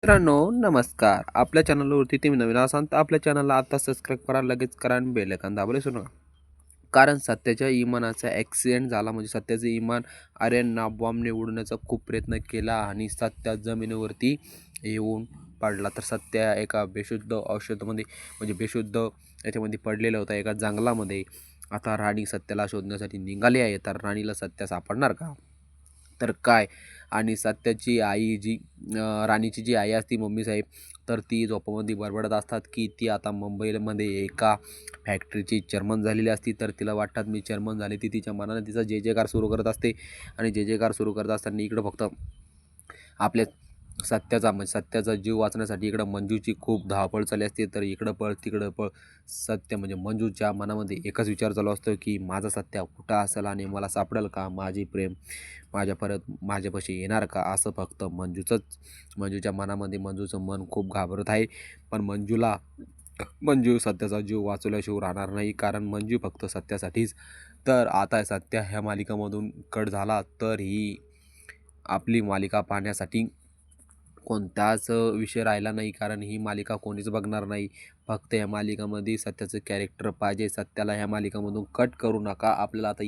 मित्रांनो नमस्कार. आपल्या चॅनलवरती तुम्ही नवीन असाल तर आपल्या चॅनलला आता सबस्क्राईब करा, लगेच करा आणि बेल आयकॉन दाबायला विसरू नका. कारण सत्याच्या इमानाचा ॲक्सिडेंट झाला म्हणजे सत्याचं इमान आर्यनना बॉम्बने उडवण्याचा खूप प्रयत्न केला आणि सत्या जमिनीवरती येऊन पडला. तर सत्या एका बेशुद्ध औषधामध्ये म्हणजे बेशुद्ध याच्यामध्ये पडलेला होता एका जंगलामध्ये. आता राणी सत्याला शोधण्यासाठी निघाली आहे. तर राणीला सत्या सापडणार का? तर काय आणि सत्याची आई जी राणीची जी आई असती मम्मी साहेब, तर ती झोपामध्ये बडबडत असतात की ती आता मुंबईमध्ये एका फॅक्टरीची चेअरमन झालेली असती. तर तिला वाटतात मी चेअरमन झाली. ती तिच्या मनाने तिचा जय जयकार सुरू करत असते आणि जय जयकार सुरू करत असताना इकडं फक्त आपल्या सत्याचा जीव वाचण्यासाठी इकडं मंजूची खूप धावपळ चालली असते. तर इकडं पळ तिकडं पळ सत्य म्हणजे मंजूच्या मनामध्ये एकच विचार चालू असतो की माझा सत्या कुठं असेल आणि मला सापडेल का? माझी प्रेम परत माझ्यापाशी येणार का? असं फक्त मंजूच्या मनामध्ये मंजूचं मन खूप घाबरत आहे. पण मंजू सत्याचा जीव वाचवल्याशिवाय राहणार नाही, कारण मंजू फक्त सत्यासाठीच. तर आता सत्या ह्या मालिकामधून कट झाला तर ही आपली मालिका पाहण्यासाठी कोणताच विषय राहिला नाही, कारण ही मालिका कोणीच बघणार नाही. फक्त या मालिकामध्ये सत्याचं कॅरेक्टर पाहिजे. सत्याला ह्या मालिकामधून कट करू नका. आपल्याला आता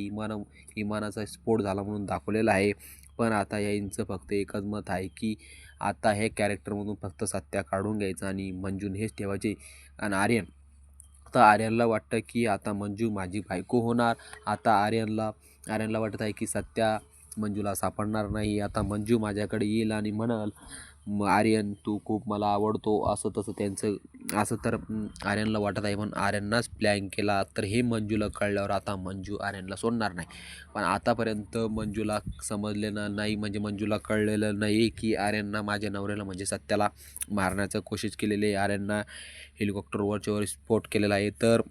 इमानाचा स्फोट झाला म्हणून दाखवलेला आहे. पण आता यांचं फक्त एकच मत आहे की आता हे कॅरेक्टरमधून फक्त सत्या काढून घ्यायचं आणि मंजून हेच ठेवायचे. आणि आता आर्यनला वाटतं की आता मंजू माझी बायको होणार. आता आर्यनला वाटत आहे की सत्या मंजूला सापडणार नाही. आता मंजू माझ्याकडे येईल आणि म्हणाल आर्यन तू खूप मला आवडतो, असं तसं त्यांचं असं तर आर्यनला वाटत आहे. पण आर्यननाच प्लॅन केला. तर हे मंजूला कळल्यावर आता मंजू आर्यनला सोडणार नाही. पण आतापर्यंत मंजूला समजलेलं नाही, म्हणजे मंजूला कळलेलं नाही की आर्यनना माझ्या नवऱ्याला म्हणजे सत्याला मारण्याचा कोशिश केलेली आहे. आर्यनना हेलिकॉप्टर वरच्यावर स्फोट केलेला आहे. तर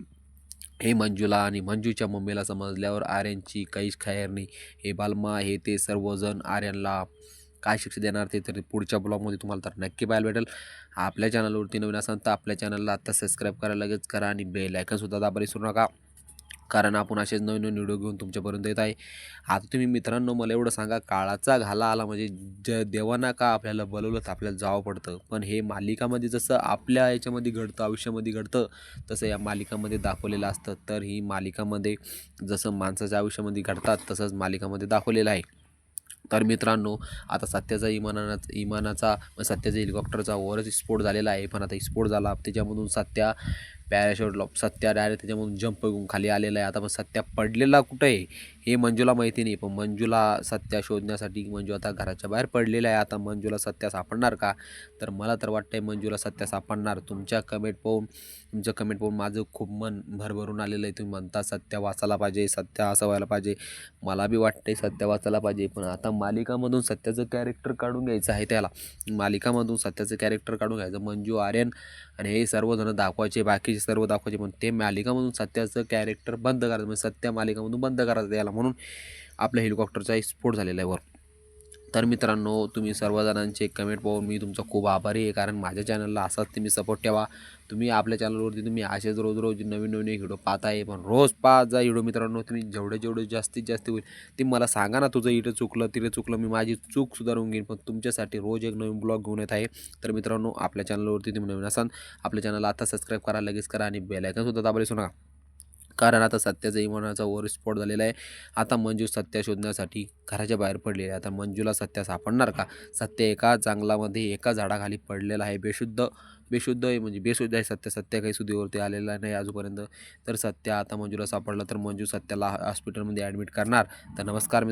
हे मंजूला आणि मंजूच्या मम्मीला समजल्यावर आर्यनची काहीच खैर नाही. हे बालमा हे ते सर्वजण आर्यनला काय शिक्षा देणार ते तरी पुढच्या ब्लॉगमध्ये तुम्हाला तर नक्की पाहायला भेटेल. आपल्या चॅनलवरती नवीन असाल तर आपल्या चॅनलला आत्ता सबस्क्राईब करा, लगेच करा आणि बेल आयकॉनसुद्धा दाबायला विसरू नका, कारण आपण असेच नवीन नवीन व्हिडिओ घेऊन तुमच्यापर्यंत येत आहे. आता तुम्ही मित्रांनो मला एवढं सांगा, काळाचा घाला आला म्हणजे देवाना का आपल्याला बोलवलं तर आपल्याला जावं पडतं. पण हे मालिकामध्ये जसं आपल्या याच्यामध्ये घडतं, आयुष्यामध्ये घडतं, तसं या मालिकामध्ये दाखवलेलं असतं. तर ही मालिकामध्ये जसं माणसाच्या आयुष्यामध्ये घडतात तसंच मालिकामध्ये दाखवलेलं आहे. तर मित्रांनो आता सत्याचा हेलिकॉप्टरचा वरच स्फोट झालेला आहे. पण आता स्फोट झाला त्याच्यामधून सत्या डायरेक्ट त्याच्यामधून जंप घेऊन खाली आलेला आहे. आता पण सत्या पडलेला कुठं आहे हे मंजूला माहिती नाही. पण मंजूला सत्या शोधण्यासाठी मंजू आता घराच्या बाहेर पडलेला आहे. आता मंजूला सत्या सापडणार का? तर मला तर वाटतंय मंजूला सत्या सापडणार. तुमचं कमेंट पाहून माझं खूप मन भरभरून आलेलं आहे. तुम्ही म्हणता सत्या वाचायला पाहिजे, सत्या असं व्हायला पाहिजे. मला बी वाटतंय सत्या वाचायला पाहिजे. पण आता मालिकामधून सत्याचं कॅरेक्टर काढून घ्यायचं आहे. मालिकामधून सत्याचं कॅरेक्टर काढून घ्यायचं. मंजू, आर्यन आणि हे सर्वजण दाखवायचे, बाकीचे सर्व दाखवायचे. पण ते मालिकामधून सत्याचं कॅरेक्टर बंद करायचं, म्हणजे सत्या मालिकामधून बंद करायचं याला, म्हणून आपल्या हेलिकॉप्टरचा स्फोट झालेला आहे वर. तर मित्रांनो तुम्ही सर्वजणांचे कमेंट पाहून मी तुमचा खूप आभारी आहे, कारण माझ्या चॅनलला असाच तुम्ही सपोर्ट ठेवा. तुम्ही आपल्या चॅनलवरती तुम्ही असेच रोज नवीन व्हिडिओ पाहताय. पण रोज पाहत जा व्हिडिओ मित्रांनो. तुम्ही जेवढे जास्तीत जास्त होईल ते मला सांगा ना, तुझं इथं चुकलं तिथे चुकलं, मी माझी चूक सुधारून घेईन. पण तुमच्यासाठी रोज एक नवीन ब्लॉग घेऊन येत आहे. तर मित्रांनो आपल्या चॅनलवरती तुम्ही नवीन असाल आपल्या चॅनलला आता सबस्क्राईब करा, लगेच करा आणि बेल आयकॉनसुद्धा दाबायला विसरू नका, कारण आता सत्याचा इमानाचा वर स्फोट झालेला आहे. आता मंजू सत्या शोधण्यासाठी घराच्या बाहेर पडलेली आहे. आता मंजूला सत्या सापडणार का? सत्या एका जंगलामध्ये एका झाडाखाली पडलेला आहे, बेशुद्ध आहे, म्हणजे बेशुद्ध आहे सत्या काही सुधीवरती आलेला नाही अजूनपर्यंत. तर सत्या आता मंजूला सापडला तर मंजू सत्याला हॉस्पिटलमध्ये ॲडमिट करणार. तर नमस्कार